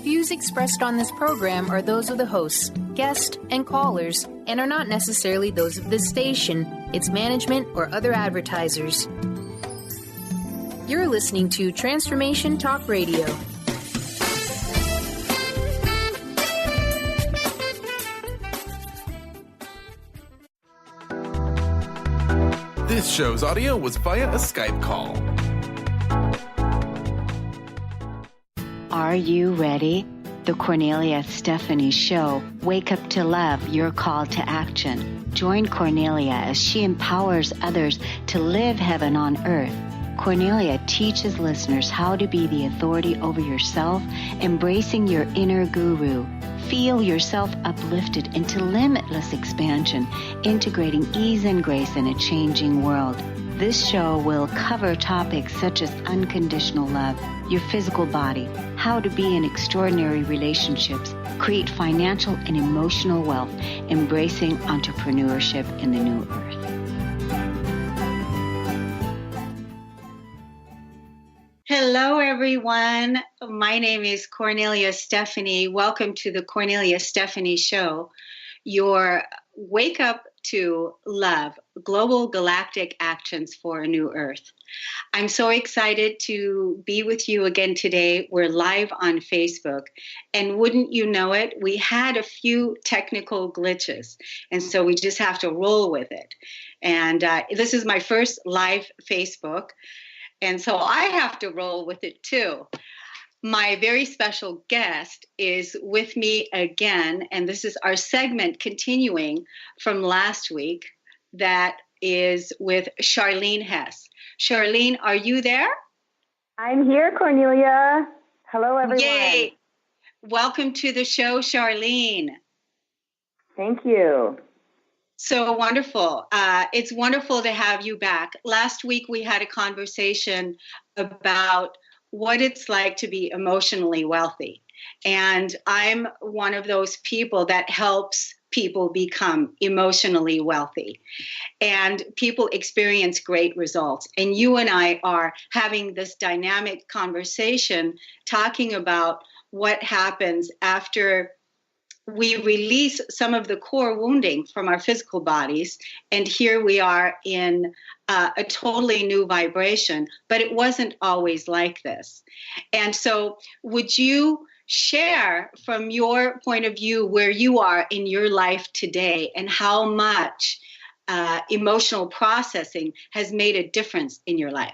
views expressed on this program are those of the hosts, guests, and callers, and are not necessarily those of this station, its management, or other advertisers. You're listening to Transformation Talk Radio. This show's audio was via a Skype call. Are you ready? The Kornelia Stephanie Show. Wake up to love, your call to action. Join Kornelia as she empowers others to live heaven on earth. Kornelia teaches listeners how to be the authority over yourself, embracing your inner guru. Feel yourself uplifted into limitless expansion, integrating ease and grace in a changing world. This show will cover topics such as unconditional love, your physical body, how to be in extraordinary relationships, create financial and emotional wealth, embracing entrepreneurship in the new earth. Hello, everyone. My name is Kornelia Stephanie. Welcome to the Kornelia Stephanie Show, your wake up to love, global galactic actions for a new earth. I'm so excited to be with you again today. We're live on Facebook, and wouldn't you know it, we had a few technical glitches, and so we just have to roll with it. And this is my first live Facebook, and so I have to roll with it too. My very special guest is with me again, and this is our segment continuing from last week that is with Charlene Hess. Charlene, are you there? I'm here, Kornelia. Hello, everyone. Yay! Welcome to the show, Charlene. Thank you. So wonderful. It's wonderful to have you back. Last week we had a conversation about what it's like to be emotionally wealthy. And I'm one of those people that helps people become emotionally wealthy. And people experience great results. And you and I are having this dynamic conversation talking about what happens after we release some of the core wounding from our physical bodies, and here we are in a totally new vibration, but it wasn't always like this. And so would you share from your point of view where you are in your life today and how much emotional processing has made a difference in your life?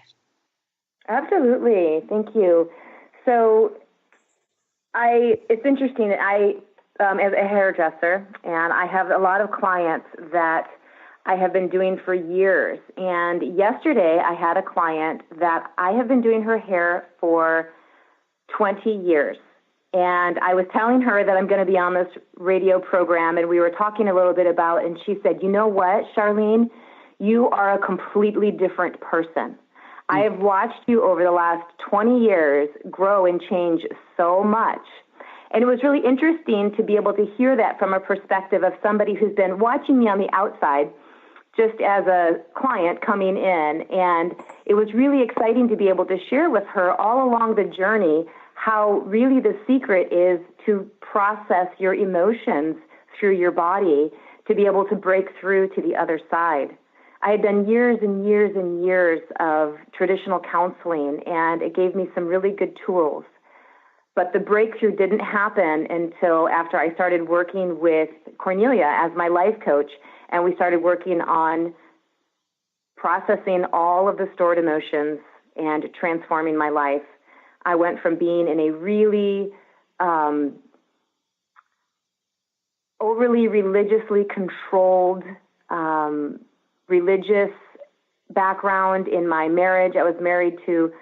Absolutely. Thank you. So it's interesting that I as a hairdresser, and I have a lot of clients that I have been doing for years. And yesterday I had a client that I have been doing her hair for 20 years. And I was telling her that I'm going to be on this radio program, and we were talking a little bit about, and she said, you know what, Charlene, you are a completely different person. I have watched you over the last 20 years grow and change so much. And it was really interesting to be able to hear that from a perspective of somebody who's been watching me on the outside, just as a client coming in. And it was really exciting to be able to share with her all along the journey how really the secret is to process your emotions through your body to be able to break through to the other side. I had done years and years and years of traditional counseling, and it gave me some really good tools. But the breakthrough didn't happen until after I started working with Kornelia as my life coach, and we started working on processing all of the stored emotions and transforming my life. I went from being in a really overly religiously controlled religious background in my marriage. I was married to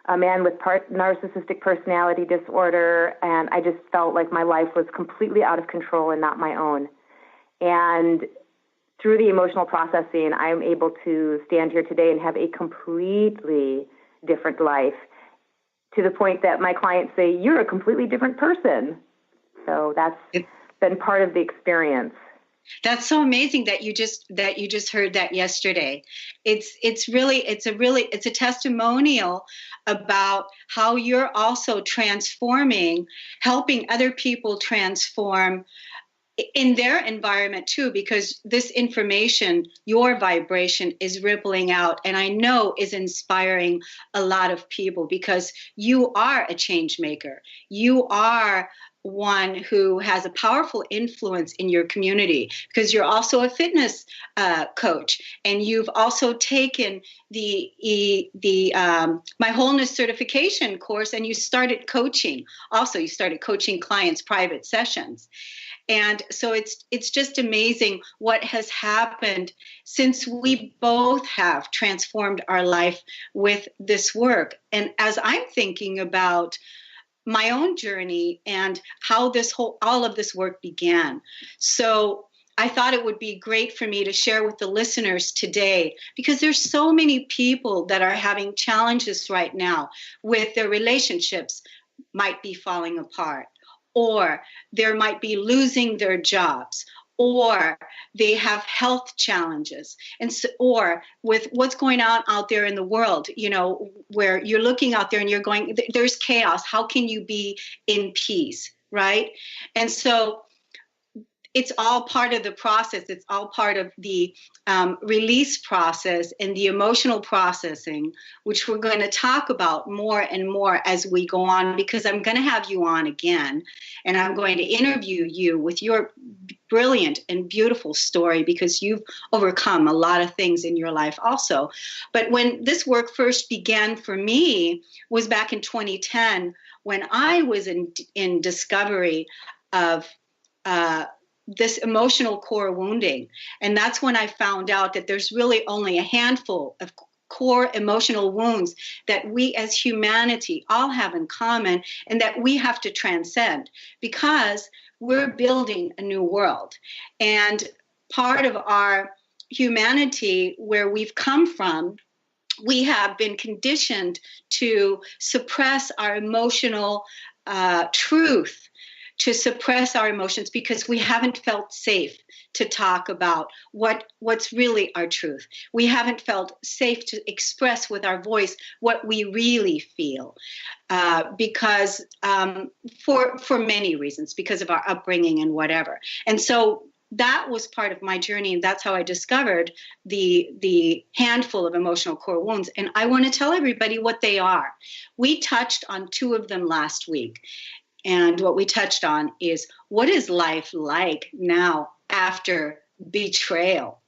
a man with narcissistic personality disorder, and I just felt like my life was completely out of control and not my own. And through the emotional processing, I'm able to stand here today and have a completely different life, to the point that my clients say, you're a completely different person. So that's been part of the experience. That's so amazing that you just heard that yesterday. It's a testimonial about how you're also transforming, helping other people transform in their environment too, because this information, your vibration is rippling out, and I know is inspiring a lot of people, because you are a change maker. You are one who has a powerful influence in your community, because you're also a fitness coach, and you've also taken the My Wholeness certification course, and you started coaching. Also, you started coaching clients' private sessions. And so it's just amazing what has happened since we both have transformed our life with this work. And as I'm thinking about my own journey and how all of this work began. So I thought it would be great for me to share with the listeners today, because there's so many people that are having challenges right now with their relationships might be falling apart, or they might be losing their jobs, or they have health challenges, and so, or with what's going on out there in the world, where you're looking out there and you're going, there's chaos. How can you be in peace, right? And so it's all part of the process. It's all part of the release process and the emotional processing, which we're going to talk about more and more as we go on, because I'm going to have you on again, and I'm going to interview you with your brilliant and beautiful story, because you've overcome a lot of things in your life also. But when this work first began for me was back in 2010, when I was in discovery of this emotional core wounding. And that's when I found out that there's really only a handful of core emotional wounds that we as humanity all have in common, and that we have to transcend, because we're building a new world. And part of our humanity, where we've come from, we have been conditioned to suppress our emotional truth, to suppress our emotions, because we haven't felt safe to talk about what's really our truth. We haven't felt safe to express with our voice what we really feel, because for many reasons, because of our upbringing and whatever. And so that was part of my journey, and that's how I discovered the handful of emotional core wounds. And I want to tell everybody what they are. We touched on two of them last week. And what we touched on is, what is life like now after betrayal?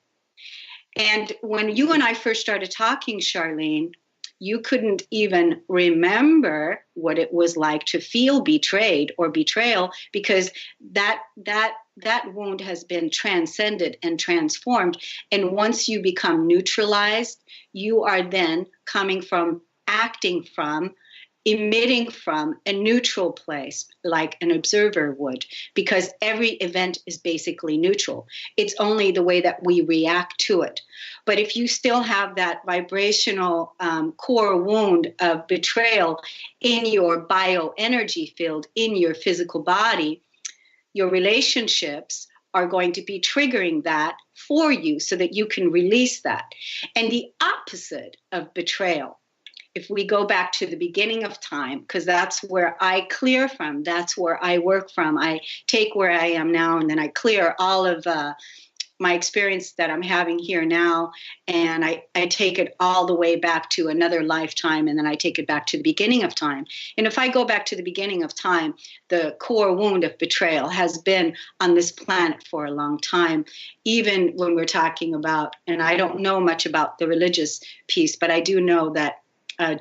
And when you and I first started talking, Charlene, you couldn't even remember what it was like to feel betrayed or betrayal, because that wound has been transcended and transformed. And once you become neutralized, you are then coming from, acting from, emitting from a neutral place, like an observer would, because every event is basically neutral. It's only the way that we react to it. But if you still have that vibrational core wound of betrayal in your bioenergy field, in your physical body, your relationships are going to be triggering that for you so that you can release that. And the opposite of betrayal, if we go back to the beginning of time, because that's where I clear from, that's where I work from. I take where I am now, and then I clear all of my experience that I'm having here now, and I take it all the way back to another lifetime, and then I take it back to the beginning of time. And if I go back to the beginning of time, the core wound of betrayal has been on this planet for a long time, even when we're talking about, and I don't know much about the religious piece, but I do know that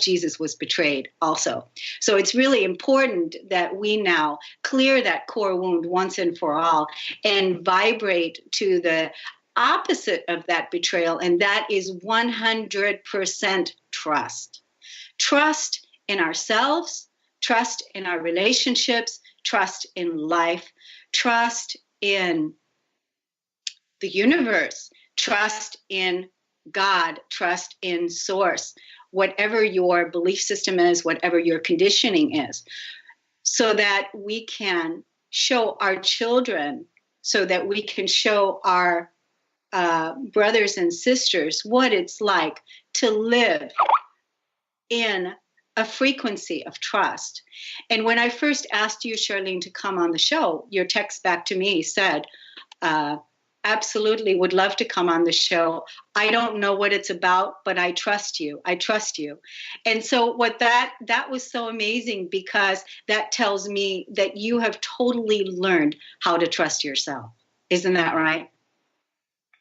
Jesus was betrayed also. So it's really important that we now clear that core wound once and for all and vibrate to the opposite of that betrayal, and that is 100% trust. Trust in ourselves, trust in our relationships, trust in life, trust in the universe, trust in God, trust in source, whatever your belief system is, whatever your conditioning is, so that we can show our children so that we can show our brothers and sisters what it's like to live in a frequency of trust. And when I first asked you, Charlene, to come on the show, your text back to me said, absolutely would love to come on the show. I don't know what it's about, but I trust you. I trust you. And so that was so amazing, because that tells me that you have totally learned how to trust yourself. Isn't that right?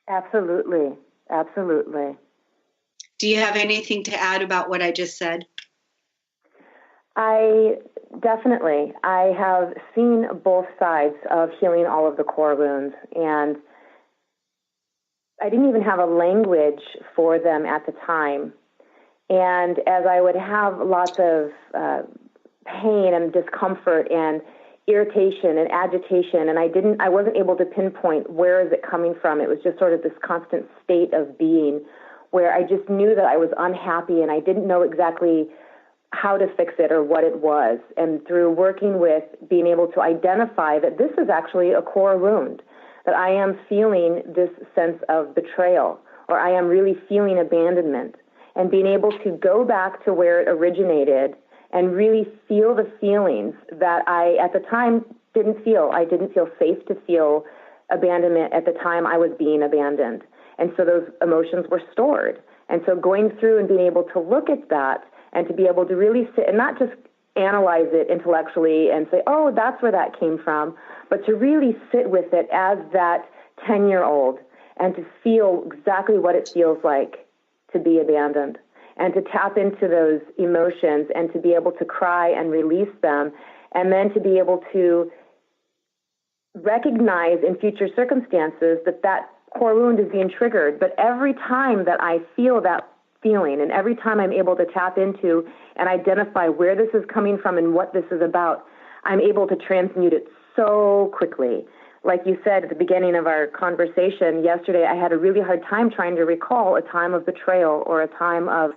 Absolutely. Absolutely. Do you have anything to add about what I just said? I have seen both sides of healing all of the core wounds, and I didn't even have a language for them at the time. And as I would have lots of pain and discomfort and irritation and agitation, and I wasn't able to pinpoint where is it coming from. It was just sort of this constant state of being where I just knew that I was unhappy, and I didn't know exactly how to fix it or what it was. And through working with being able to identify that this is actually a core wound, that I am feeling this sense of betrayal, or I am really feeling abandonment, and being able to go back to where it originated and really feel the feelings that I, at the time, didn't feel. I didn't feel safe to feel abandonment at the time I was being abandoned. And so those emotions were stored. And so going through and being able to look at that and to be able to really sit and not just analyze it intellectually and say, oh, that's where that came from, but to really sit with it as that 10-year-old and to feel exactly what it feels like to be abandoned, and to tap into those emotions and to be able to cry and release them, and then to be able to recognize in future circumstances that that core wound is being triggered. But every time that I feel that feeling, and every time I'm able to tap into and identify where this is coming from and what this is about, I'm able to transmute it so quickly. Like you said at the beginning of our conversation yesterday, I had a really hard time trying to recall a time of betrayal or a time of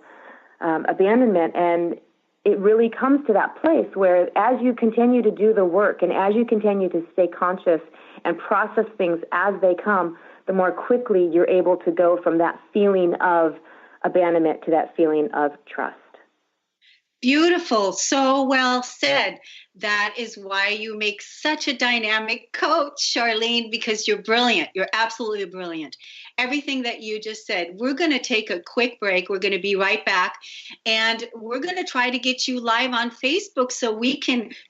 abandonment. And it really comes to that place where as you continue to do the work and as you continue to stay conscious and process things as they come, the more quickly you're able to go from that feeling of abandonment to that feeling of trust. Beautiful. So well said. That is why you make such a dynamic coach, Charlene, because you're brilliant. You're absolutely brilliant. Everything that you just said. We're going to take a quick break. We're going to be right back. And we're going to try to get you live on Facebook so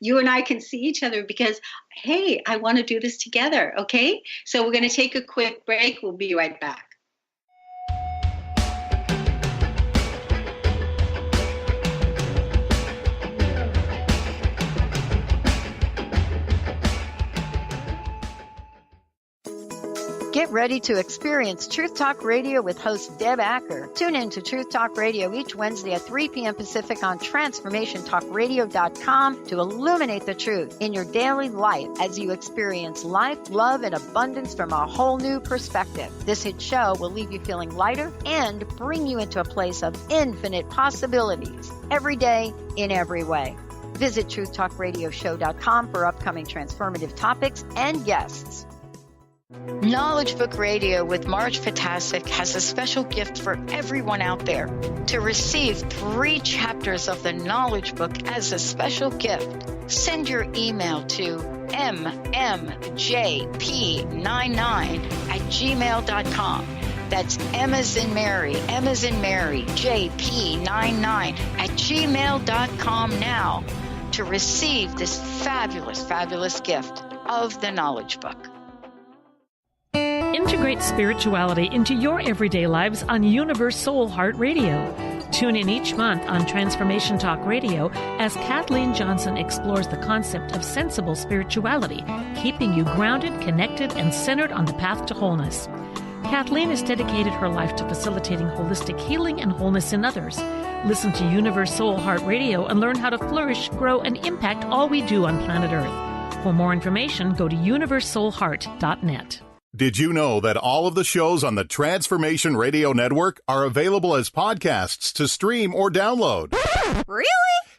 you and I can see each other, because, hey, I want to do this together. Okay? So we're going to take a quick break. We'll be right back. Get ready to experience Truth Talk Radio with host Deb Acker. Tune in to Truth Talk Radio each Wednesday at 3 p.m. Pacific on TransformationTalkRadio.com to illuminate the truth in your daily life as you experience life, love, and abundance from a whole new perspective. This hit show will leave you feeling lighter and bring you into a place of infinite possibilities every day in every way. Visit TruthTalkRadioshow.com for upcoming transformative topics and guests. Knowledge Book Radio with Marge Fatasic has a special gift for everyone out there. To receive 3 chapters of the Knowledge Book as a special gift, send your email to mmjp99@gmail.com. That's M as in Mary, JP99@gmail.com now to receive this fabulous, fabulous gift of the Knowledge Book. Integrate spirituality into your everyday lives on Universe Soul Heart Radio. Tune in each month on Transformation Talk Radio as Kathleen Johnson explores the concept of sensible spirituality, keeping you grounded, connected, and centered on the path to wholeness. Kathleen has dedicated her life to facilitating holistic healing and wholeness in others. Listen to Universe Soul Heart Radio and learn how to flourish, grow, and impact all we do on planet Earth. For more information, go to universesoulheart.net. Did you know that all of the shows on the Transformation Radio Network are available as podcasts to stream or download? Really?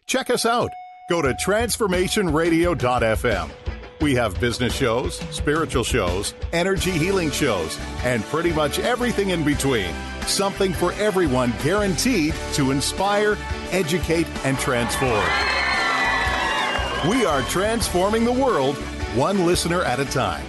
Check us out. Go to transformationradio.fm. We have business shows, spiritual shows, energy healing shows, and pretty much everything in between. Something for everyone, guaranteed to inspire, educate, and transform. We are transforming the world, one listener at a time.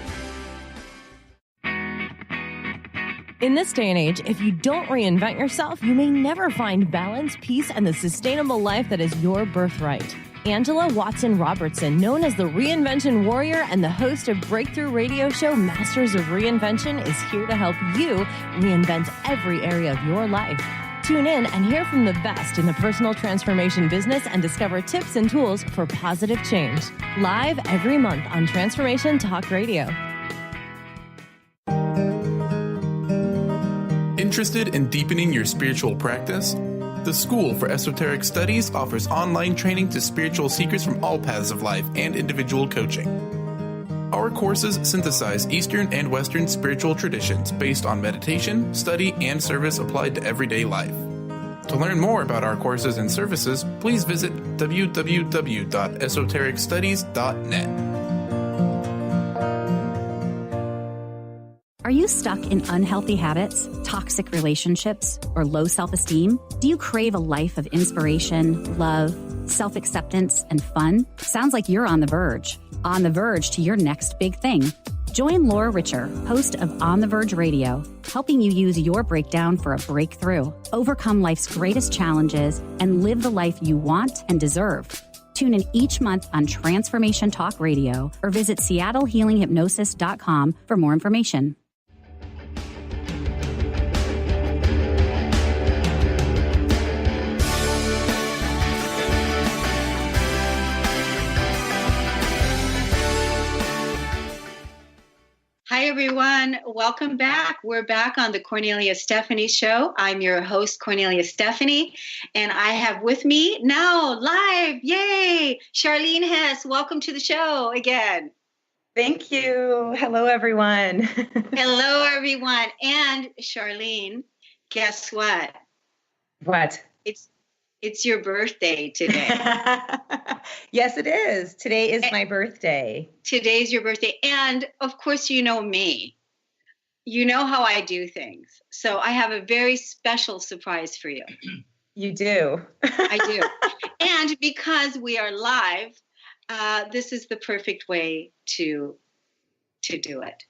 In this day and age, if you don't reinvent yourself, you may never find balance, peace, and the sustainable life that is your birthright. Angela Watson Robertson, known as the Reinvention Warrior and the host of breakthrough radio show Masters of Reinvention, is here to help you reinvent every area of your life. Tune in and hear from the best in the personal transformation business and discover tips and tools for positive change. Live every month on Transformation Talk Radio. Interested in deepening your spiritual practice? The School for Esoteric Studies offers online training to spiritual seekers from all paths of life and individual coaching. Our courses synthesize Eastern and Western spiritual traditions based on meditation, study, and service applied to everyday life. To learn more about our courses and services, please visit www.esotericstudies.net. Are you stuck in unhealthy habits, toxic relationships, or low self-esteem? Do you crave a life of inspiration, love, self-acceptance, and fun? Sounds like you're on the verge to your next big thing. Join Laura Richer, host of On the Verge Radio, helping you use your breakdown for a breakthrough, overcome life's greatest challenges, and live the life you want and deserve. Tune in each month on Transformation Talk Radio or visit SeattleHealingHypnosis.com for more information. Hi, everyone. Welcome back. We're back on the Kornelia Stephanie Show. I'm your host, Kornelia Stephanie, and I have with me now live, yay, Charlene Hess. Welcome to the show again. Thank you. Hello, everyone. Hello, everyone. And Charlene, guess what? What? It's your birthday today. Yes, it is. Today is my birthday. Today's your birthday. And of course, you know me. You know how I do things. So I have a very special surprise for you. You do. I do. And because we are live, this is the perfect way to do it.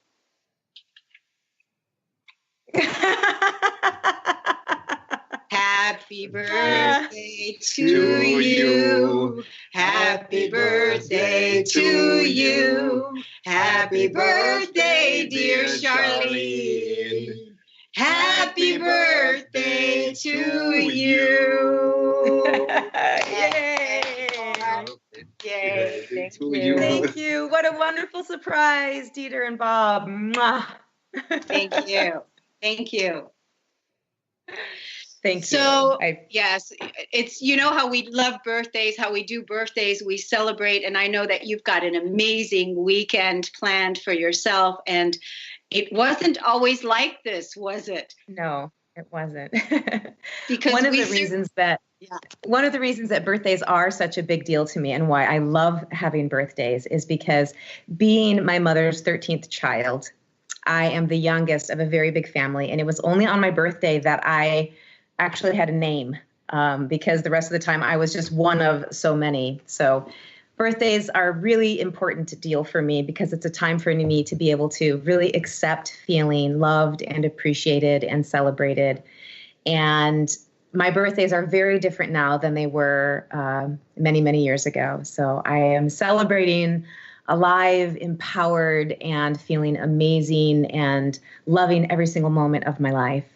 Happy birthday to you. Happy birthday to you. Happy birthday, dear Charlene. Happy birthday to you. Yay. Yay. Thank you. Thank you. What a wonderful surprise, Dieter and Bob. Mwah. Thank you. Thank you. Thank you. So, yes, it's, you know how we love birthdays, how we do birthdays, we celebrate. And I know that you've got an amazing weekend planned for yourself. And it wasn't always like this, was it? No, it wasn't. Because one of the reasons that birthdays are such a big deal to me and why I love having birthdays is because being my mother's 13th child, I am the youngest of a very big family. And it was only on my birthday that I actually had a name, because the rest of the time I was just one of so many. So birthdays are a really important deal for me because it's a time for me to be able to really accept feeling loved and appreciated and celebrated. And my birthdays are very different now than they were many, many years ago. So I am celebrating alive, empowered, and feeling amazing and loving every single moment of my life.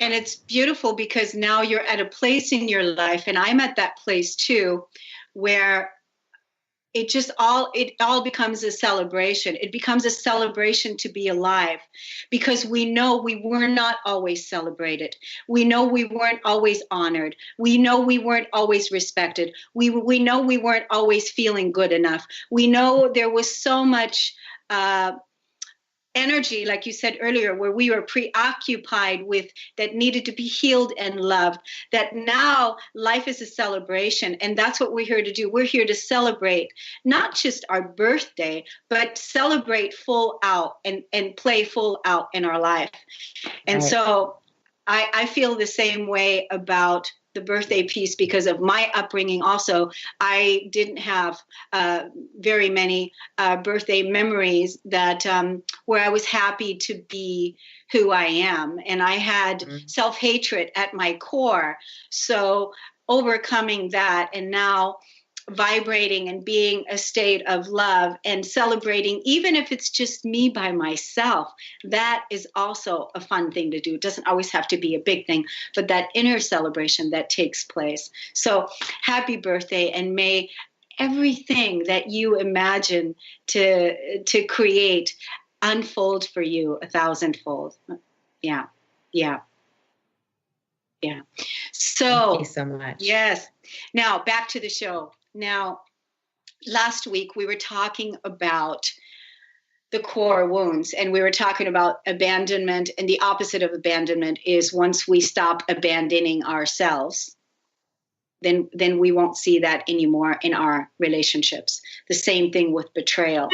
And it's beautiful because now you're at a place in your life, and I'm at that place too, where it all becomes a celebration. It becomes a celebration to be alive, because we know we were not always celebrated. We know we weren't always honored. We know we weren't always respected. We know we weren't always feeling good enough. We know there was so much energy, like you said earlier, where we were preoccupied with that needed to be healed and loved, that now life is a celebration. And that's what we're here to do. We're here to celebrate not just our birthday, but celebrate full out and play full out in our life. And so I feel the same way about the birthday piece because of my upbringing. Also, I didn't have very many birthday memories that where I was happy to be who I am. And I had self-hatred at my core. So overcoming that and now vibrating and being a state of love and celebrating, even if it's just me by myself, that is also a fun thing to do. It doesn't always have to be a big thing, but that inner celebration that takes place. So happy birthday, and may everything that you imagine to create unfold for you 1,000-fold. Yeah. So thank you so much. Yes. Now back to the show. Now, last week we were talking about the core wounds, and we were talking about abandonment, and the opposite of abandonment is once we stop abandoning ourselves, then we won't see that anymore in our relationships. The same thing with betrayal.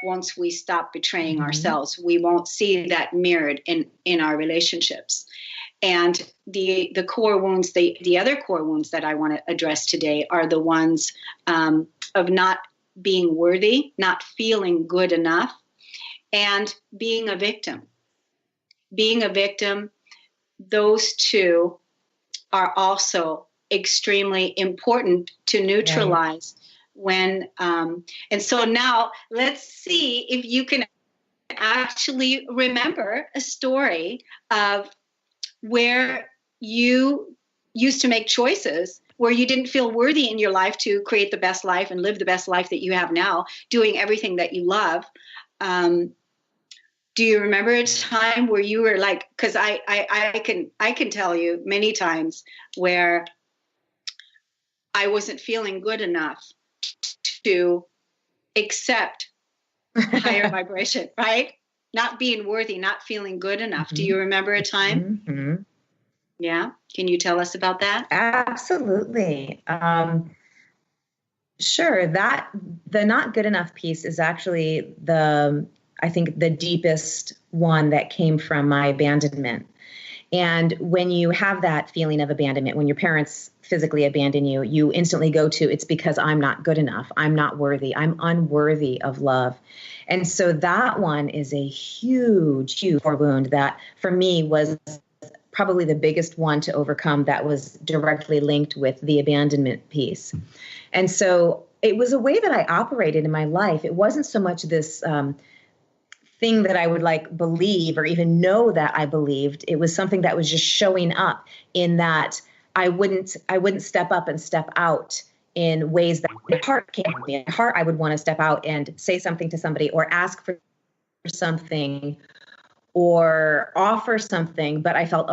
Once we stop betraying ourselves, we won't see that mirrored in our relationships. And the core wounds, the other core wounds that I want to address today are the ones of not being worthy, not feeling good enough, and being a victim. Being a victim, those two are also extremely important to neutralize when, and so now let's see if you can actually remember a story of where you used to make choices where you didn't feel worthy in your life to create the best life and live the best life that you have now, doing everything that you love. Do you remember a time where you were like, because I can tell you many times where I wasn't feeling good enough to accept higher vibration, right? Not being worthy, not feeling good enough. Do you remember a time? Yeah. Can you tell us about that? Absolutely. Sure. That the not good enough piece is actually I think the deepest one that came from my abandonment. And when you have that feeling of abandonment, when your parents physically abandon you, you instantly go to, it's because I'm not good enough. I'm not worthy. I'm unworthy of love. And so that one is a huge core wound that for me was probably the biggest one to overcome that was directly linked with the abandonment piece. And so it was a way that I operated in my life. It wasn't so much this thing that I would like believe or even know that I believed. It was something that was just showing up in that I wouldn't step up and step out in ways that my heart came to me. In my heart, I would want to step out and say something to somebody or ask for something or offer something, but I felt,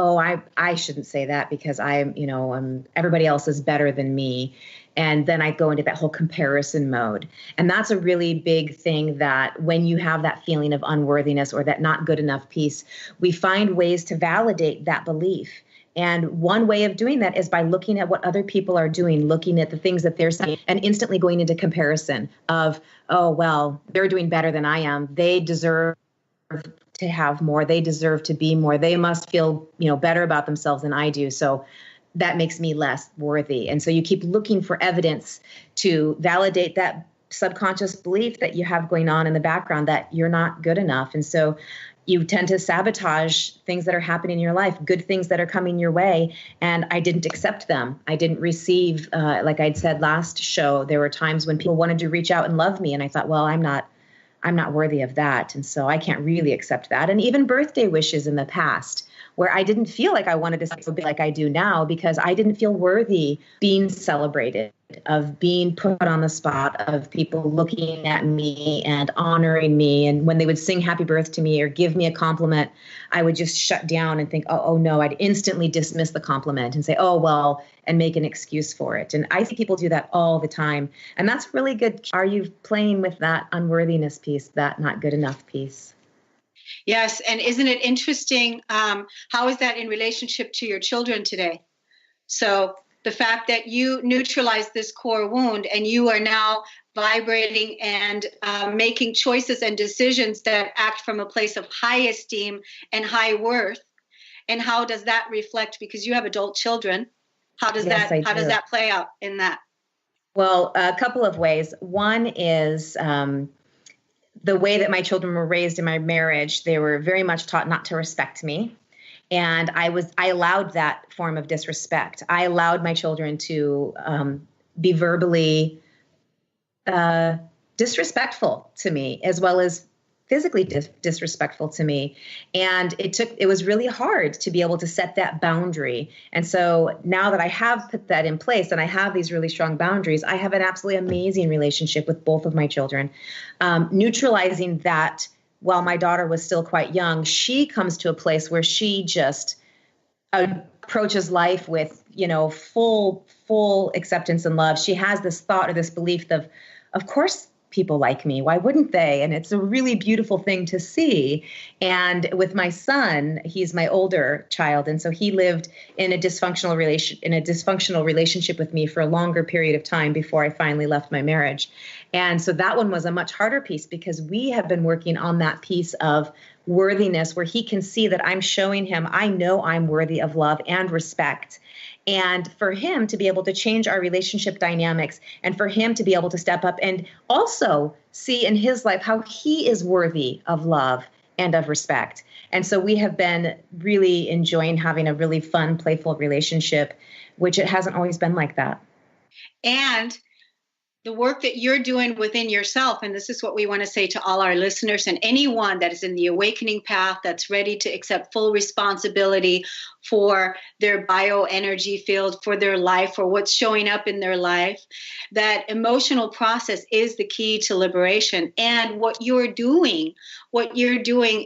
I shouldn't say that because everybody else is better than me. And then I go into that whole comparison mode. And that's a really big thing that when you have that feeling of unworthiness or that not good enough piece, we find ways to validate that belief. And one way of doing that is by looking at what other people are doing, looking at the things that they're saying, and instantly going into comparison of, oh, well, they're doing better than I am. They deserve to have more. They deserve to be more. They must feel, better about themselves than I do. So that makes me less worthy. And so you keep looking for evidence to validate that subconscious belief that you have going on in the background that you're not good enough. And so you tend to sabotage things that are happening in your life, good things that are coming your way. And I didn't accept them. I didn't receive, like I'd said last show, there were times when people wanted to reach out and love me. And I thought, well, I'm not worthy of that. And so I can't really accept that. And even birthday wishes in the past where I didn't feel like I wanted to be like I do now because I didn't feel worthy being celebrated, of being put on the spot, of people looking at me and honoring me. And when they would sing happy birthday to me or give me a compliment, I would just shut down and think, oh no, I'd instantly dismiss the compliment and say, oh, well, and make an excuse for it. And I think people do that all the time. And that's really good. Are you playing with that unworthiness piece, that not good enough piece? Yes. And isn't it interesting? How is that in relationship to your children today? So the fact that you neutralize this core wound and you are now vibrating and making choices and decisions that act from a place of high esteem and high worth. And how does that reflect? Because you have adult children. How does that play out in that? Well, a couple of ways. One is the way that my children were raised in my marriage. They were very much taught not to respect me. And I allowed that form of disrespect. I allowed my children to be verbally disrespectful to me, as well as physically disrespectful to me. And it was really hard to be able to set that boundary. And so now that I have put that in place and I have these really strong boundaries, I have an absolutely amazing relationship with both of my children. Neutralizing that while my daughter was still quite young, she comes to a place where she just approaches life with, full acceptance and love. She has this thought or this belief of course, people like me. Why wouldn't they? And it's a really beautiful thing to see. And with my son, he's my older child. And so he lived in a dysfunctional relationship with me for a longer period of time before I finally left my marriage. And so that one was a much harder piece because we have been working on that piece of worthiness where he can see that I'm showing him, I know I'm worthy of love and respect. And for him to be able to change our relationship dynamics and for him to be able to step up and also see in his life how he is worthy of love and of respect. And so we have been really enjoying having a really fun, playful relationship, which it hasn't always been like that. And the work that you're doing within yourself, and this is what we want to say to all our listeners and anyone that is in the awakening path that's ready to accept full responsibility for their bioenergy field, for their life, for what's showing up in their life, that emotional process is the key to liberation. And what you're doing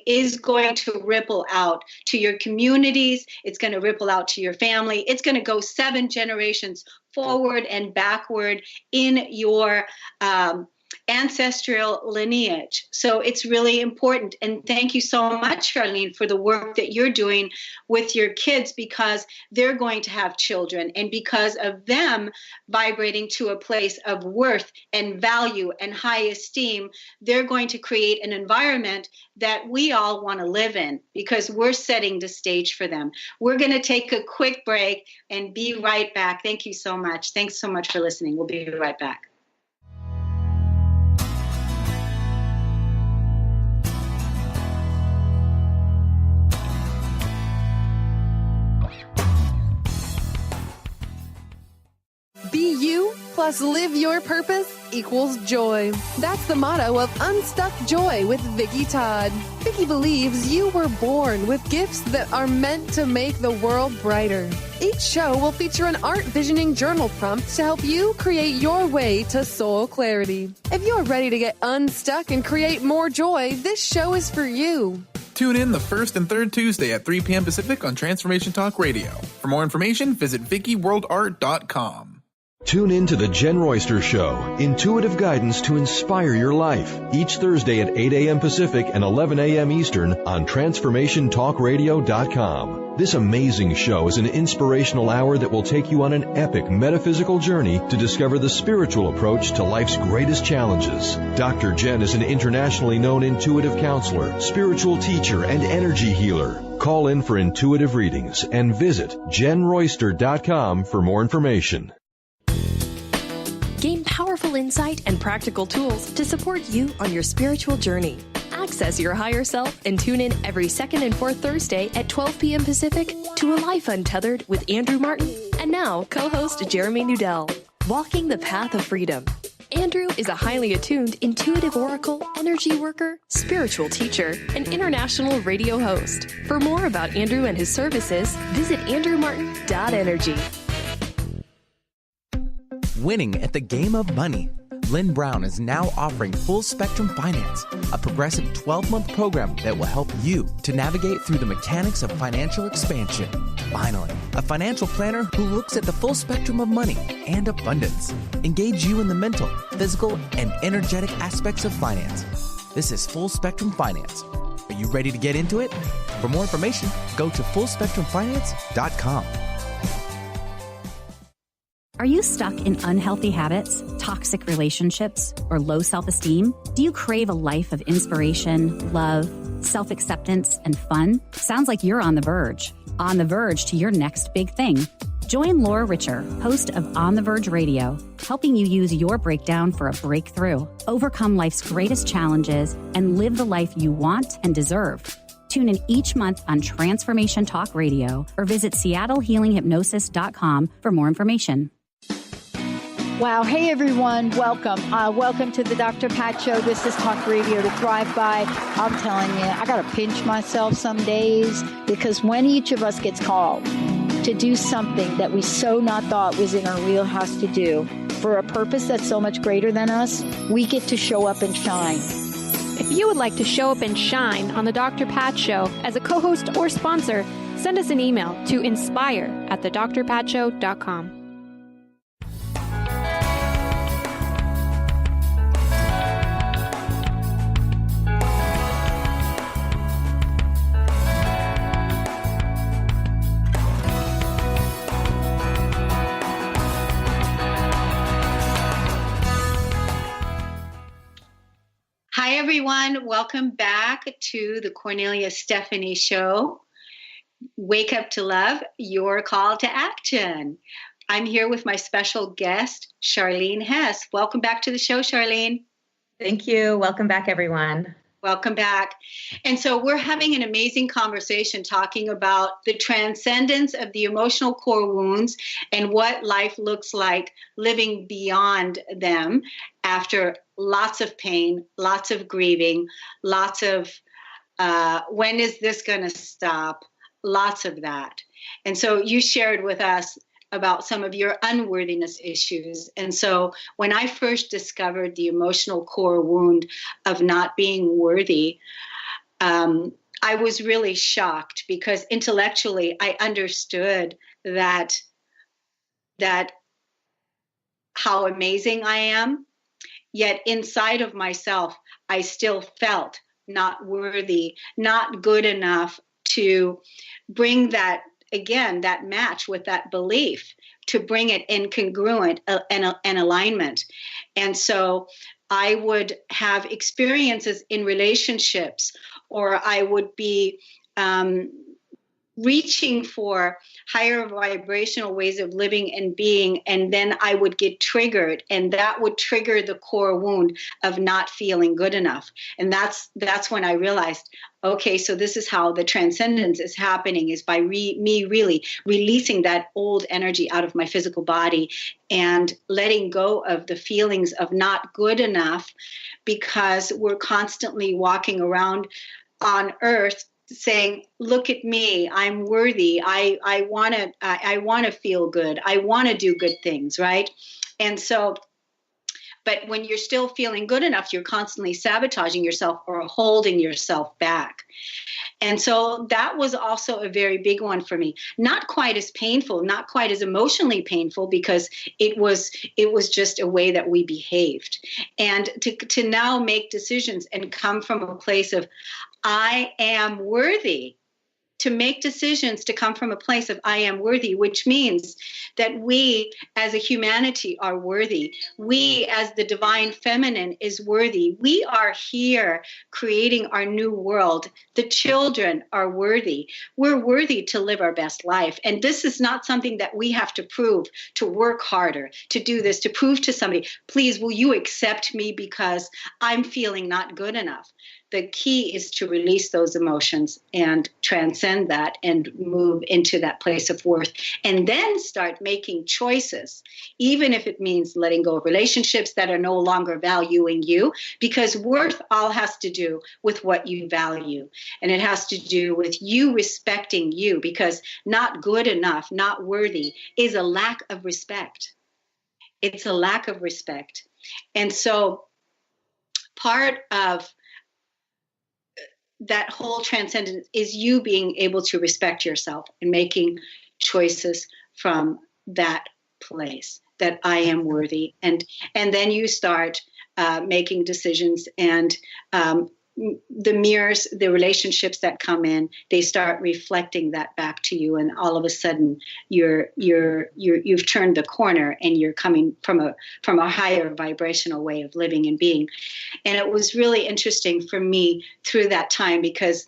is going to ripple out to your communities. It's going to ripple out to your family. It's going to go 7 generations forward and backward in your ancestral lineage. So it's really important. And thank you so much, Charlene, for the work that you're doing with your kids, because they're going to have children. And because of them vibrating to a place of worth and value and high esteem, they're going to create an environment that we all want to live in because we're setting the stage for them. We're going to take a quick break and be right back. Thank you so much. Thanks so much for listening. We'll be right back. Be you plus live your purpose equals joy. That's the motto of Unstuck Joy with Vicki Todd. Vicki believes you were born with gifts that are meant to make the world brighter. Each show will feature an art visioning journal prompt to help you create your way to soul clarity. If you're ready to get unstuck and create more joy, this show is for you. Tune in the first and third Tuesday at 3 p.m. Pacific on Transformation Talk Radio. For more information, visit VickiWorldArt.com. Tune in to The Jen Royster Show, intuitive guidance to inspire your life, each Thursday at 8 a.m. Pacific and 11 a.m. Eastern on TransformationTalkRadio.com. This amazing show is an inspirational hour that will take you on an epic metaphysical journey to discover the spiritual approach to life's greatest challenges. Dr. Jen is an internationally known intuitive counselor, spiritual teacher, and energy healer. Call in for intuitive readings and visit JenRoyster.com for more information. Gain powerful insight and practical tools to support you on your spiritual journey. Access your higher self and tune in every second and fourth Thursday at 12 p.m. Pacific to A Life Untethered with Andrew Martin and now co-host Jeremy Nudell. Walking the Path of Freedom. Andrew is a highly attuned, intuitive oracle, energy worker, spiritual teacher, and international radio host. For more about Andrew and his services, visit andrewmartin.energy. Winning at the game of money. Lynn Brown is now offering Full Spectrum Finance, a progressive 12-month program that will help you to navigate through the mechanics of financial expansion. Finally, a financial planner who looks at the full spectrum of money and abundance. Engage you in the mental, physical, and energetic aspects of finance. This is Full Spectrum Finance. Are you ready to get into it? For more information, go to fullspectrumfinance.com. Are you stuck in unhealthy habits, toxic relationships, or low self-esteem? Do you crave a life of inspiration, love, self-acceptance, and fun? Sounds like you're on the verge to your next big thing. Join Laura Richer, host of On the Verge Radio, helping you use your breakdown for a breakthrough, overcome life's greatest challenges, and live the life you want and deserve. Tune in each month on Transformation Talk Radio or visit SeattleHealingHypnosis.com for more information. Wow. Hey, everyone. Welcome. Welcome to the Dr. Pat Show. This is Talk Radio to Thrive By. I'm telling you, I got to pinch myself some days because when each of us gets called to do something that we so not thought was in our wheelhouse to do for a purpose that's so much greater than us, we get to show up and shine. If you would like to show up and shine on the Dr. Pat Show as a co-host or sponsor, send us an email to inspire@thedrpatshow.com. Hi, everyone. Welcome back to the Kornelia Stephanie Show. Wake up to love, your call to action. I'm here with my special guest, Charlene Hess. Welcome back to the show, Charlene. Thank you. Welcome back, everyone. Welcome back. And so we're having an amazing conversation talking about the transcendence of the emotional core wounds and what life looks like living beyond them after lots of pain, lots of grieving, lots of when is this going to stop? Lots of that. And so you shared with us about some of your unworthiness issues. And so when I first discovered the emotional core wound of not being worthy, I was really shocked because intellectually I understood that how amazing I am, yet inside of myself, I still felt not worthy, not good enough to bring that, again, that match with that belief, to bring it in congruent and alignment. And so I would have experiences in relationships, or I would be reaching for higher vibrational ways of living and being, and then I would get triggered, and that would trigger the core wound of not feeling good enough. And that's when I realized, okay, so this is how the transcendence is happening, is by me really releasing that old energy out of my physical body and letting go of the feelings of not good enough, because we're constantly walking around on earth saying, look at me, I'm worthy. I want to feel good. I want to do good things, right? And so, but when you're still feeling good enough, you're constantly sabotaging yourself or holding yourself back. And so that was also a very big one for me. Not quite as painful, not quite as emotionally painful, because it was just a way that we behaved. And to now make decisions and come from a place of, I am worthy, to make decisions to come from a place of I am worthy, which means that we as a humanity are worthy. We as the divine feminine is worthy. We are here creating our new world. The children are worthy. We're worthy to live our best life. And this is not something that we have to prove, to work harder, to do this, to prove to somebody, please, will you accept me because I'm feeling not good enough? The key is to release those emotions and transcend that and move into that place of worth, and then start making choices, even if it means letting go of relationships that are no longer valuing you, because worth all has to do with what you value. And it has to do with you respecting you, because not good enough, not worthy is a lack of respect. It's a lack of respect. And so part of that whole transcendence is you being able to respect yourself and making choices from that place that I am worthy. And then you start making decisions and the mirrors, the relationships that come in, they start reflecting that back to you, and all of a sudden you've turned the corner, and you're coming from a higher vibrational way of living and being. And it was really interesting for me through that time, because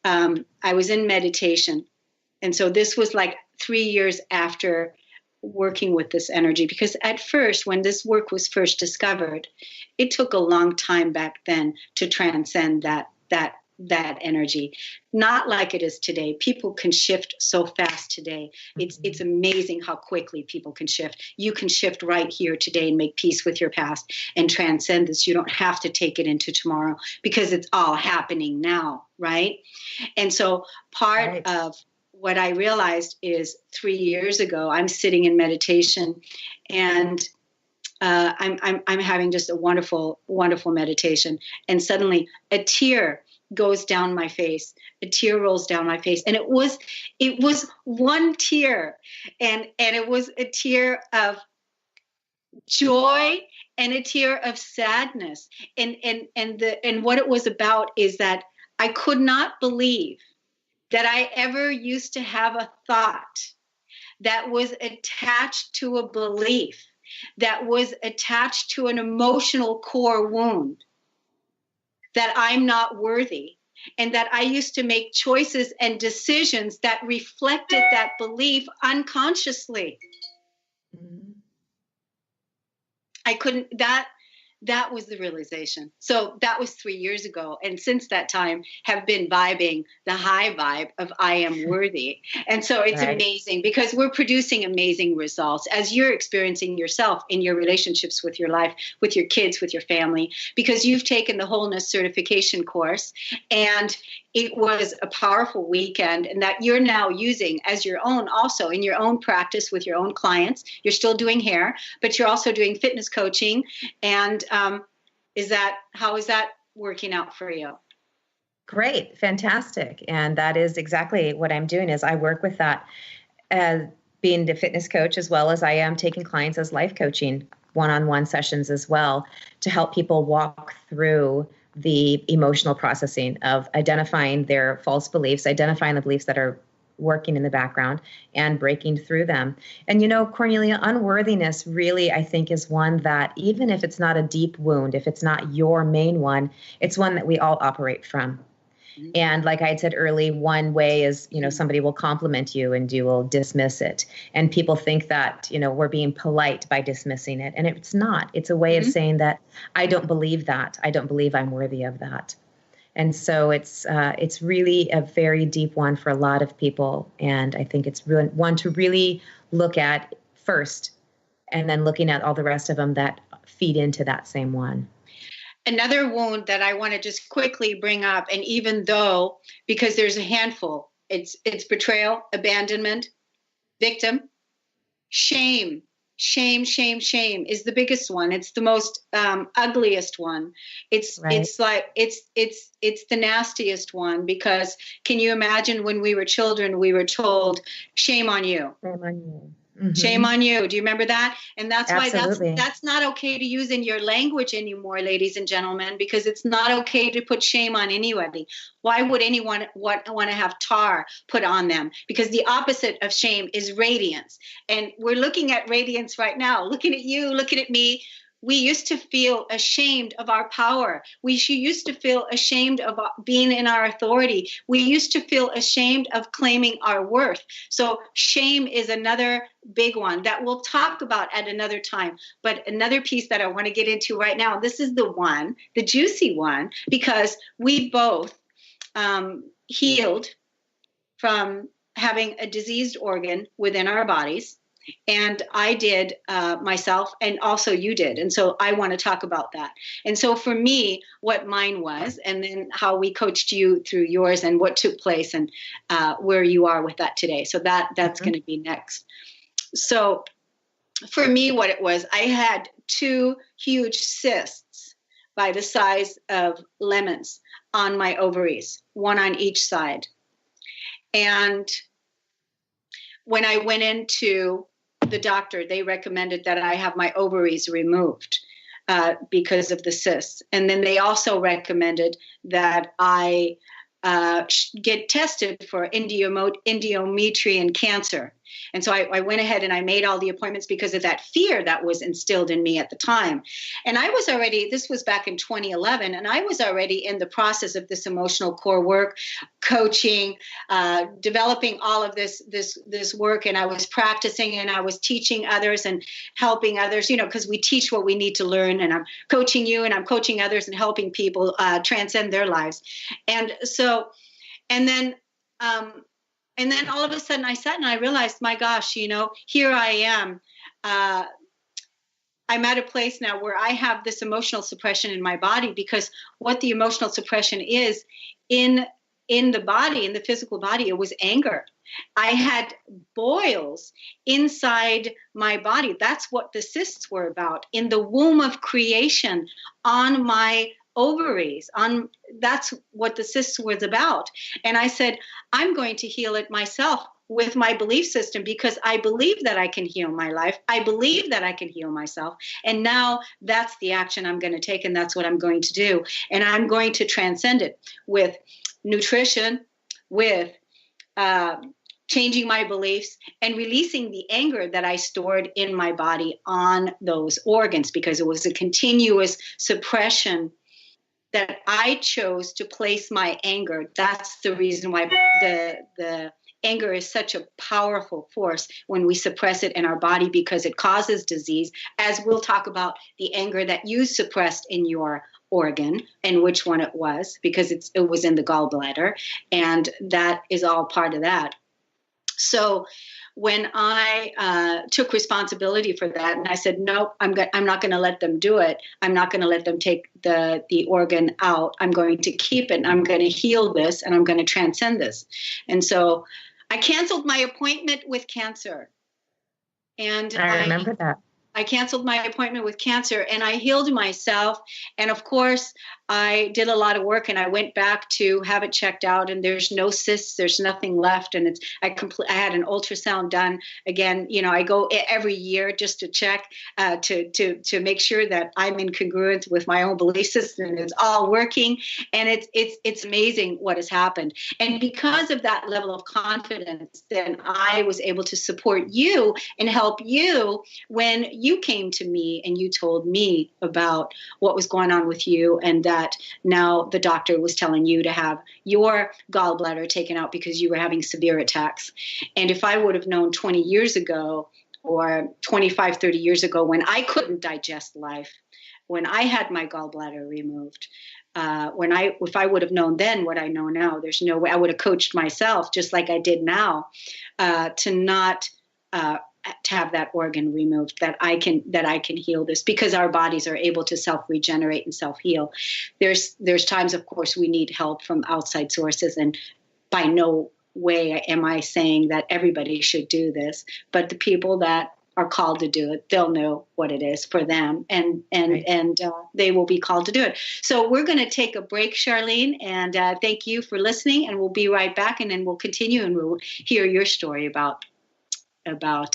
I was in meditation, and so this was like 3 years after working with this energy, because at first, when this work was first discovered, it took a long time back then to transcend that energy. Not like it is today. People can shift so fast today. It's amazing how quickly people can shift. You can shift right here today and make peace with your past and transcend this. You don't have to take it into tomorrow, because it's all happening now, right? And so part of what I realized is 3 years ago, I'm sitting in meditation, and I'm having just a wonderful, wonderful meditation. And suddenly a tear goes down my face. A tear rolls down my face. And it was one tear. And it was a tear of joy and a tear of sadness. And what it was about is that I could not believe that I ever used to have a thought that was attached to a belief, that was attached to an emotional core wound, that I'm not worthy, and that I used to make choices and decisions that reflected that belief unconsciously. I couldn't, that was the realization. So that was 3 years ago. And since that time have been vibing the high vibe of I am worthy. And so it's amazing, because we're producing amazing results as you're experiencing yourself in your relationships with your life, with your kids, with your family, because you've taken the wholeness certification course, and it was a powerful weekend, and that you're now using as your own, also in your own practice with your own clients. You're still doing hair, but you're also doing fitness coaching. And how is that working out for you? Great. Fantastic. And that is exactly what I'm doing. Is I work with that, being the fitness coach, as well as I am taking clients as life coaching one-on-one sessions as well, to help people walk through the emotional processing of identifying their false beliefs, identifying the beliefs that are working in the background, and breaking through them. And, Kornelia, unworthiness really, I think, is one that, even if it's not a deep wound, if it's not your main one, it's one that we all operate from. And like I had said early, one way is, somebody will compliment you and you will dismiss it. And people think that, we're being polite by dismissing it. And it's not. It's a way of saying that I don't believe that. I don't believe I'm worthy of that. And so it's really a very deep one for a lot of people. And I think it's really one to really look at first, and then looking at all the rest of them that feed into that same one. Another wound that I want to just quickly bring up, and even though, because there's a handful, it's betrayal, abandonment, victim, shame. Shame is the biggest one. It's the most ugliest one. It's the nastiest one, because can you imagine when we were children, we were told, shame on you. Shame on you. Mm-hmm. Shame on you. Do you remember that? And that's Absolutely. why that's not okay to use in your language anymore, ladies and gentlemen, because it's not okay to put shame on anybody. Why would anyone want to have tar put on them? Because the opposite of shame is radiance. And we're looking at radiance right now, looking at you, looking at me. We used to feel ashamed of our power. We used to feel ashamed of being in our authority. We used to feel ashamed of claiming our worth. So shame is another big one that we'll talk about at another time. But another piece that I want to get into right now, this is the one, the juicy one, because we both healed from having a diseased organ within our bodies. And I did myself, and also you did. And so I want to talk about that. And so for me, what mine was, and then how we coached you through yours, and what took place, and where you are with that today. So that's going to be next. So for me, what it was, I had 2 huge cysts by the size of lemons on my ovaries, one on each side. And when I went into the doctor, they recommended that I have my ovaries removed. because of the cysts. And then they also recommended that I get tested for endometrial cancer. And so I went ahead and I made all the appointments because of that fear that was instilled in me at the time. And I was already, this was back in 2011, and I was already in the process of this emotional core work, coaching, developing all of this work. And I was practicing and I was teaching others and helping others, because we teach what we need to learn. And I'm coaching you and I'm coaching others and helping people transcend their lives. And so, and then all of a sudden I sat and I realized, my gosh, here I am. I'm at a place now where I have this emotional suppression in my body, because what the emotional suppression is in the body, in the physical body, it was anger. I had boils inside my body. That's what the cysts were about, in the womb of creation, on my ovaries. That's what the cysts was about. And I said, I'm going to heal it myself with my belief system, because I believe that I can heal my life. I believe that I can heal myself. And now that's the action I'm going to take, and that's what I'm going to do. And I'm going to transcend it with nutrition, with changing my beliefs, and releasing the anger that I stored in my body on those organs, because it was a continuous suppression that I chose to place my anger. That's the reason why the anger is such a powerful force when we suppress it in our body, because it causes disease, as we'll talk about the anger that you suppressed in your organ and which one it was, because it was in the gallbladder, and that is all part of that. So when I took responsibility for that, and I said, no, I'm not going to let them do it. I'm not going to let them take the organ out. I'm going to keep it, and I'm going to heal this, and I'm going to transcend this. And so I canceled my appointment with cancer. And I remember that. I canceled my appointment with cancer, and I healed myself. And of course, I did a lot of work, and I went back to have it checked out, and there's no cysts, there's nothing left. And I had an ultrasound done again. I go every year just to check, to make sure that I'm in congruence with my own belief system, and it's all working. And it's amazing what has happened. And because of that level of confidence, then I was able to support you and help you when you came to me and you told me about what was going on with you, and that now the doctor was telling you to have your gallbladder taken out because you were having severe attacks. And if I would have known 20 years ago or 25, 30 years ago, when I couldn't digest life, when I had my gallbladder removed, if I would have known then what I know now, there's no way I would have coached myself just like I did now, to not to have that organ removed, that I can heal this, because our bodies are able to self-regenerate and self-heal. There's times, of course, we need help from outside sources, and by no way am I saying that everybody should do this, but the people that are called to do it, they'll know what it is for them, and they will be called to do it. So we're going to take a break, Charlene, and thank you for listening, and we'll be right back, and then we'll continue, and we'll hear your story about what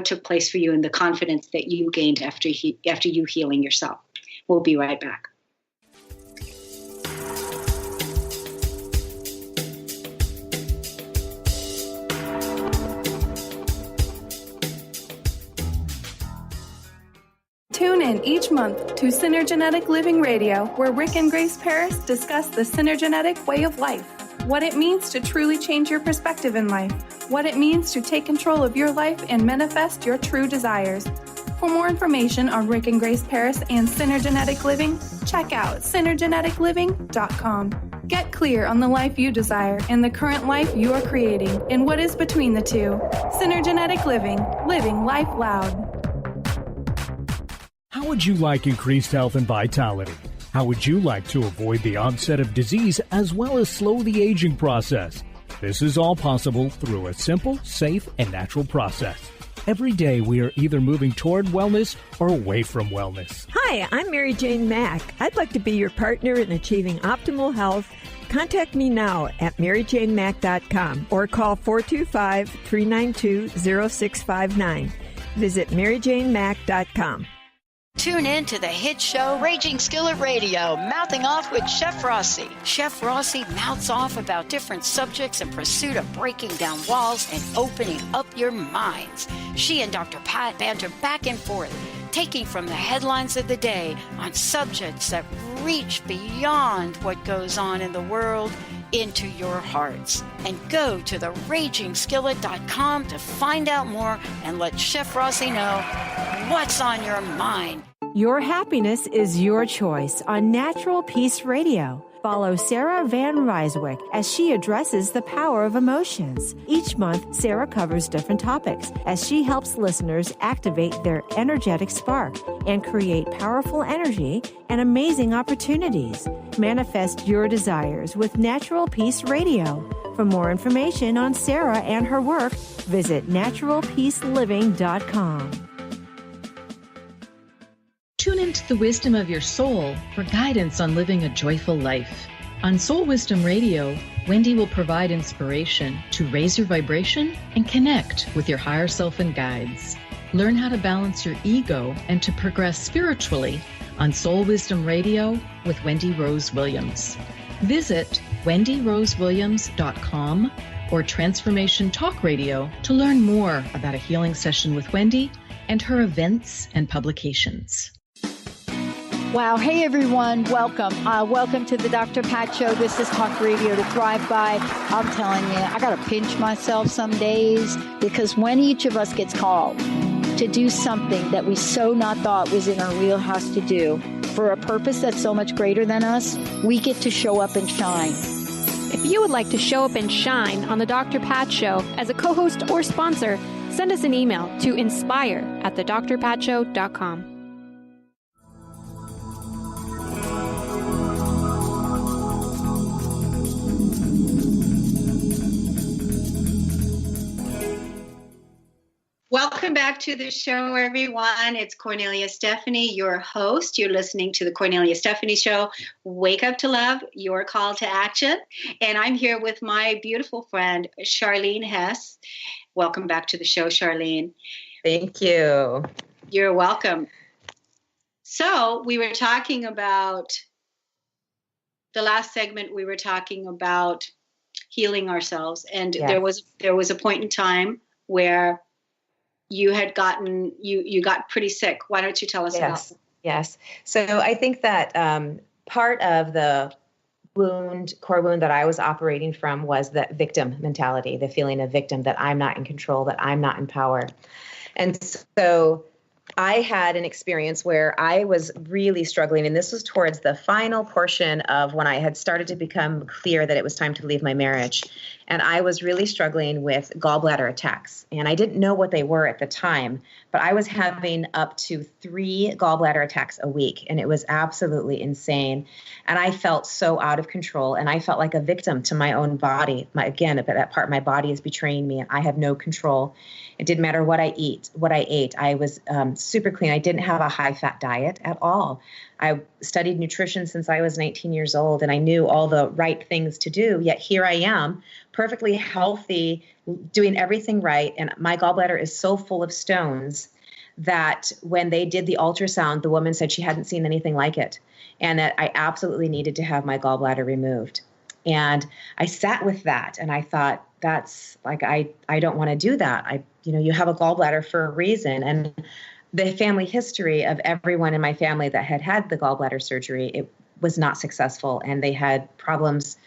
took place for you and the confidence that you gained after you healing yourself. We'll be right back. Tune in each month to Synergenetic Living Radio, where Rick and Grace Paris discuss the synergenetic way of life, what it means to truly change your perspective in life, what it means to take control of your life and manifest your true desires. For more information on Rick and Grace Paris and Synergenetic Living, check out synergeneticliving.com. Get clear on the life you desire and the current life you are creating and what is between the two. Synergenetic Living, living life loud. How would you like increased health and vitality? How would you like to avoid the onset of disease as well as slow the aging process? This is all possible through a simple, safe, and natural process. Every day we are either moving toward wellness or away from wellness. Hi, I'm Mary Jane Mack. I'd like to be your partner in achieving optimal health. Contact me now at maryjanemack.com or call 425-392-0659. Visit maryjanemack.com. Tune in to the hit show Raging Skillet Radio, Mouthing Off with Chef Rossi. Chef Rossi mouths off about different subjects in pursuit of breaking down walls and opening up your minds. She and Dr. Pat banter back and forth, taking from the headlines of the day on subjects that reach beyond what goes on in the world into your hearts. And go to theragingskillet.com to find out more and let Chef Rossi know what's on your mind. Your happiness is your choice on Natural Peace Radio. Follow Sarah Van Ryswick as she addresses the power of emotions. Each month, Sarah covers different topics as she helps listeners activate their energetic spark and create powerful energy and amazing opportunities. Manifest your desires with Natural Peace Radio. For more information on Sarah and her work, visit naturalpeaceliving.com. Tune into the wisdom of your soul for guidance on living a joyful life. On Soul Wisdom Radio, Wendy will provide inspiration to raise your vibration and connect with your higher self and guides. Learn how to balance your ego and to progress spiritually on Soul Wisdom Radio with Wendy Rose Williams. Visit wendyrosewilliams.com or Transformation Talk Radio to learn more about a healing session with Wendy and her events and publications. Wow. Hey, everyone. Welcome. Welcome to the Dr. Pat Show. This is Talk Radio to Thrive By. I'm telling you, I got to pinch myself some days because when each of us gets called to do something that we so not thought was in our wheelhouse to do for a purpose that's so much greater than us, we get to show up and shine. If you would like to show up and shine on the Dr. Pat Show as a co-host or sponsor, send us an email to inspire@thedrpatshow.com. Welcome back to the show, everyone. It's Kornelia Stephanie, your host. You're listening to the Kornelia Stephanie Show, Wake Up to Love, your call to action. And I'm here with my beautiful friend, Charlene Hess. Welcome back to the show, Charlene. Thank you. You're welcome. So we were talking about, the last segment, we were talking about healing ourselves. And Yes. there was a point in time where you had gotten, you got pretty sick. Why don't you tell us about that? Yes. So I think that part of the core wound that I was operating from was that victim mentality, the feeling of victim, that I'm not in control, that I'm not in power. And so I had an experience where I was really struggling, and this was towards the final portion of when I had started to become clear that it was time to leave my marriage. And I was really struggling with gallbladder attacks. And I didn't know what they were at the time, but I was having up to 3 gallbladder attacks a week. And it was absolutely insane. And I felt so out of control. And I felt like a victim to my own body. That part of my body is betraying me. I have no control. It didn't matter what I ate. I was super clean. I didn't have a high-fat diet at all. I studied nutrition since I was 19 years old, and I knew all the right things to do. Yet here I am, perfectly healthy, doing everything right. And my gallbladder is so full of stones that when they did the ultrasound, the woman said she hadn't seen anything like it, and that I absolutely needed to have my gallbladder removed. And I sat with that, and I thought, that's like, I don't want to do that. You have a gallbladder for a reason. And the family history of everyone in my family that had the gallbladder surgery, it was not successful, and they had problems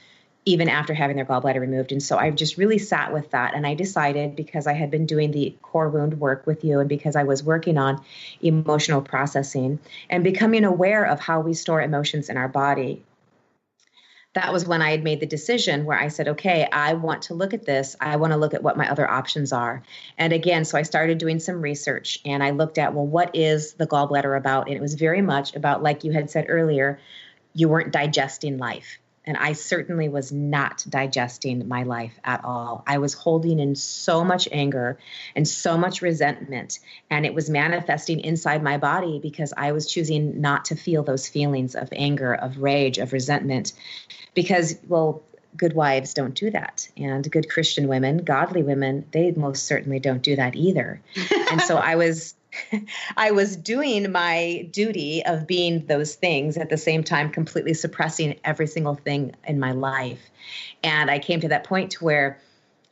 even after having their gallbladder removed. And so I just really sat with that. And I decided, because I had been doing the core wound work with you, and because I was working on emotional processing and becoming aware of how we store emotions in our body, that was when I had made the decision where I said, okay, I want to look at this. I want to look at what my other options are. And again, so I started doing some research, and I looked at, well, what is the gallbladder about? And it was very much about, like you had said earlier, you weren't digesting life. And I certainly was not digesting my life at all. I was holding in so much anger and so much resentment, and it was manifesting inside my body because I was choosing not to feel those feelings of anger, of rage, of resentment, because, well, good wives don't do that. And good Christian women, godly women, they most certainly don't do that either. And so I was I was doing my duty of being those things at the same time, completely suppressing every single thing in my life. And I came to that point to where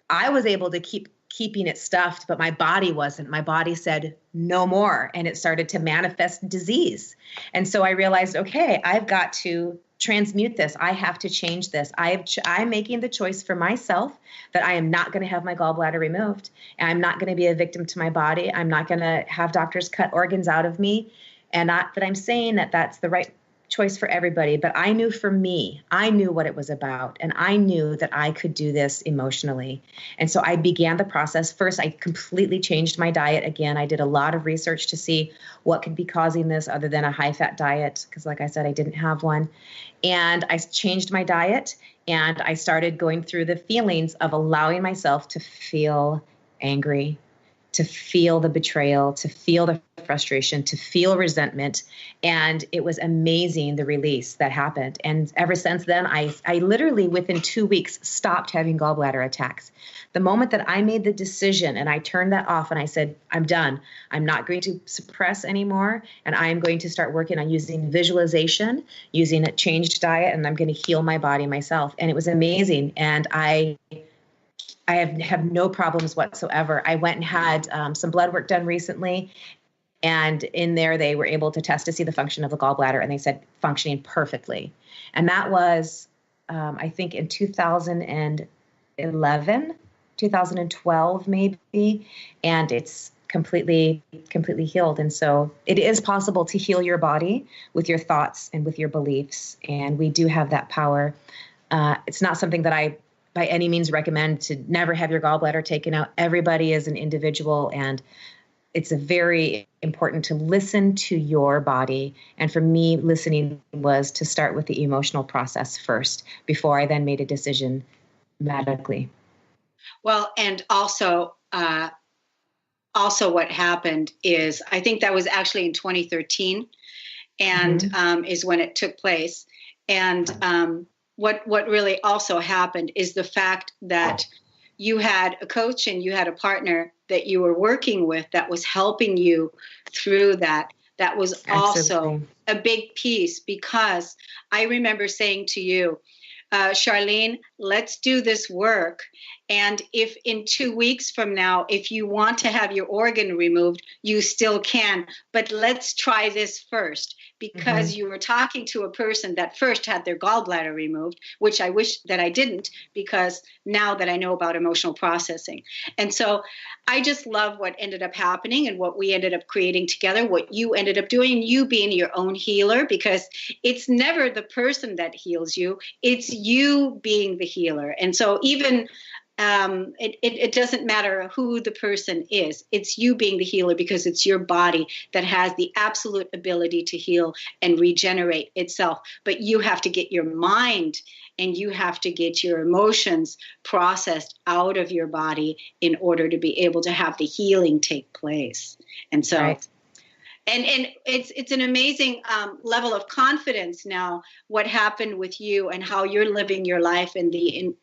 I was able to keeping it stuffed, but my body wasn't. My body said no more, and it started to manifest disease. And so I realized, okay, I've got to transmute this. I have to change this. I'm making the choice for myself that I am not going to have my gallbladder removed. And I'm not going to be a victim to my body. I'm not going to have doctors cut organs out of me. And not that I'm saying that that's the right choice for everybody, but I knew for me, I knew what it was about, and I knew that I could do this emotionally. And so I began the process. First, I completely changed my diet. Again, I did a lot of research to see what could be causing this other than a high-fat diet, because like I said, I didn't have one. And I changed my diet, and I started going through the feelings of allowing myself to feel angry, to feel the betrayal, to feel the frustration, to feel resentment. And it was amazing, the release that happened. And ever since then, I literally within 2 weeks stopped having gallbladder attacks. The moment that I made the decision and I turned that off and I said, I'm done. I'm not going to suppress anymore. And I am going to start working on using visualization, using a changed diet, and I'm going to heal my body myself. And it was amazing. And I have no problems whatsoever. I went and had some blood work done recently, and in there they were able to test to see the function of the gallbladder, and they said functioning perfectly. And that was, I think, in 2011, 2012 maybe, and it's completely healed. And so it is possible to heal your body with your thoughts and with your beliefs, and we do have that power. It's not something that I by any means recommend to never have your gallbladder taken out. Everybody is an individual, and it's very important to listen to your body. And for me, listening was to start with the emotional process first before I then made a decision medically. Well, and also what happened is, I think that was actually in 2013, and is when it took place. And what really also happened is the fact that you had a coach and you had a partner that you were working with that was helping you through that. That was also a big piece, because I remember saying to you, Charlene, let's do this work. And if in 2 weeks from now, if you want to have your organ removed, you still can. But let's try this first, because you were talking to a person that first had their gallbladder removed, which I wish that I didn't, because now that I know about emotional processing. And so I just love what ended up happening and what we ended up creating together, what you ended up doing, you being your own healer, because it's never the person that heals you, it's you being the healer. And so even it doesn't matter who the person is. It's you being the healer, because it's your body that has the absolute ability to heal and regenerate itself. But you have to get your mind and you have to get your emotions processed out of your body in order to be able to have the healing take place. And so right. And it's an amazing level of confidence now, what happened with you and how you're living your life in the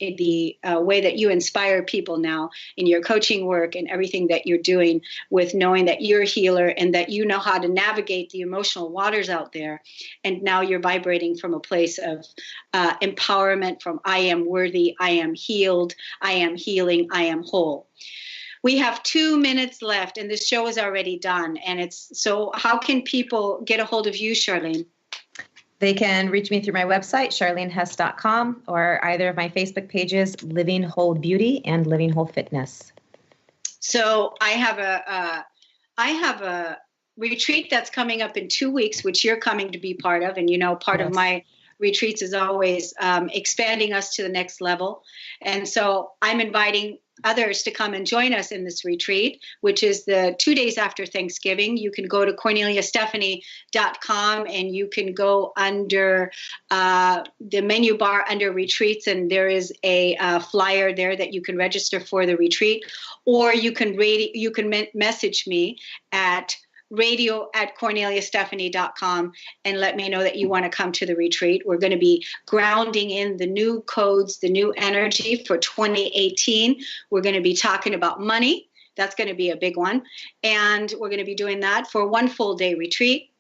way that you inspire people now in your coaching work and everything that you're doing, with knowing that you're a healer and that you know how to navigate the emotional waters out there. And now you're vibrating from a place of empowerment, from I am worthy, I am healed, I am healing, I am whole. We have 2 minutes left and this show is already done. And so how can people get a hold of you, Charlene? They can reach me through my website, charlenehess.com, or either of my Facebook pages, Living Whole Beauty and Living Whole Fitness. So I have a retreat that's coming up in 2 weeks, which you're coming to be part of. And, part of my retreats is always expanding us to the next level. And so I'm inviting others to come and join us in this retreat, which is the 2 days after Thanksgiving. You can go to KorneliaStephanie.com and you can go under the menu bar under retreats, and there is a flyer there that you can register for the retreat, or you can message me at radio@KorneliaStephanie.com and let me know that you want to come to the retreat. We're going to be grounding in the new codes, the new energy for 2018. We're going to be talking about money. That's going to be a big one. And we're going to be doing that for one full day retreat.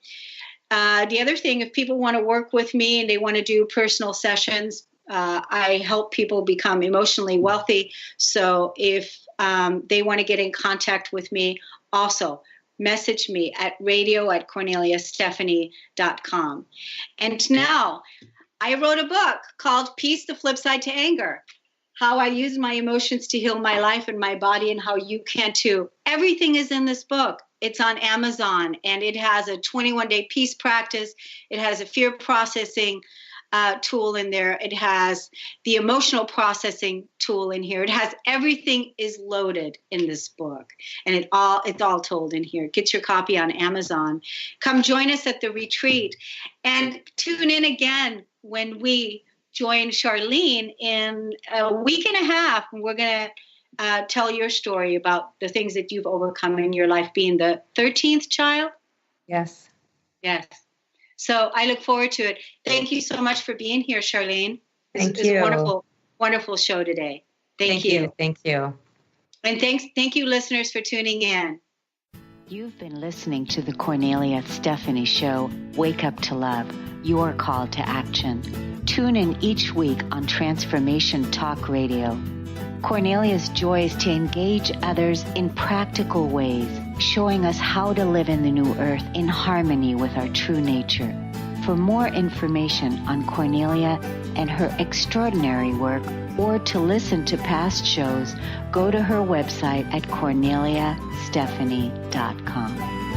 The other thing, if people want to work with me and they want to do personal sessions, I help people become emotionally wealthy. So if they want to get in contact with me, also message me at radio@korneliastephanie.com. And now I wrote a book called Peace, the Flip Side to Anger. How I use my emotions to heal my life and my body, and how you can too. Everything is in this book. It's on Amazon, and it has a 21-day peace practice. It has a fear processing tool in there. It has the emotional processing tool in here. It has everything is loaded in this book, and it's all told in here. Get your copy on Amazon. Come join us at the retreat, and tune in again when we join Charlene in a week and a half. And we're going to tell your story about the things that you've overcome in your life, being the 13th child. Yes. Yes. So I look forward to it. Thank you so much for being here, Charlene. Thank you. It's a wonderful, wonderful show today. Thank you. Thank you. And thank you, listeners, for tuning in. You've been listening to the Kornelia Stephanie Show, Wake Up to Love, your call to action. Tune in each week on Transformation Talk Radio. Kornelia's joy is to engage others in practical ways, showing us how to live in the new earth in harmony with our true nature. For more information on Kornelia and her extraordinary work, or to listen to past shows, go to her website at korneliastephanie.com.